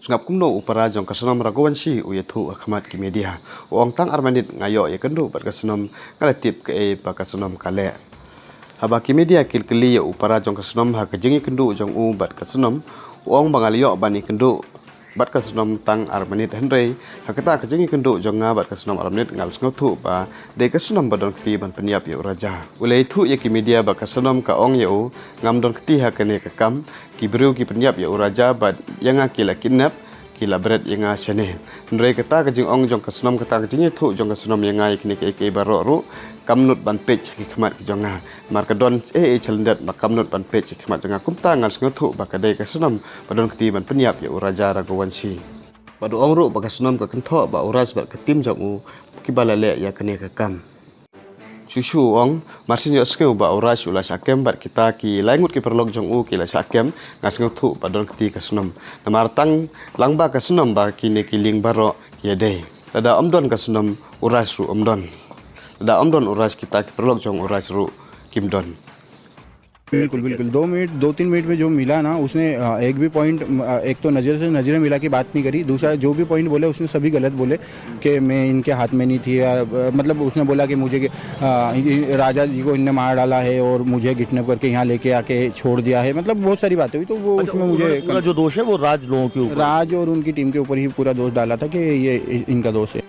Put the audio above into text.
Ngap kumno upara jong kasanom Raghuvanshi uyethu akhmat ki media. Ong tang armanit ngayo ye kendu bat kasanom kaletip ke pa kasanom kale. Haba ki media kilkeli ya upara jong kasanom ha kajengi kendu jong u bat kasanom ong bangalio bani kendu bat kasanom tang armanit henrei hakata kajengi kendu jong nga bat kasanom armanit ngal sngotu ba de kasanom badon kti ban penyap ya raja. Ulai thu ye ki media ba kasanom ka ong yeu ngam don kti ha kene kakam ki bru ki penyap ya raja bat yanga kila kidnap kila berat yanga chane ndrei kata kajing ong jong kasanom kata kajing thu jong kasanom yanga ikni ke baro ru kamnut ban page ki khmat ki jonga markadon chalendat ba kamnut ban page ki khmat jonga kumta ngal sngotu ba kadai kasanom badon kti ban penyap ya raja Raghuvanshi padu ong ru ba kasanom ka kentho ba uras ba ketim jong u ki balale ya kene kakam susu ong marsin yo skeu ba uras ulas akem bat kita ki laingut ki perlok jong u ki la sakem ngasngu thu padon kti kasnom namar tang langba kasnom ba ki ne ki ling baro ye de tada omdon kasnom uras ru omdon tada omdon uras kita ki perlok jong uras ru kimdon बिल्कुल बिल्कुल 2-3 मिनट में जो मिला ना उसने एक भी पॉइंट एक तो नज़र से नज़रें मिला के बात नहीं करी दूसरा जो भी पॉइंट बोले उसने सभी गलत बोले कि मैं इनके हाथ में नहीं थी मतलब उसने बोला कि मुझे राजा जी को इनने मार डाला है और मुझे किडनैप करके यहाँ लेके आके छोड़ दिया है मतलब बहुत सारी बातें हुई तो वो उसमें मुझे जो दोष है वो राज लोगों के ऊपर राज और उनकी टीम के ऊपर ही पूरा दोष डाला था कि ये इनका दोष है।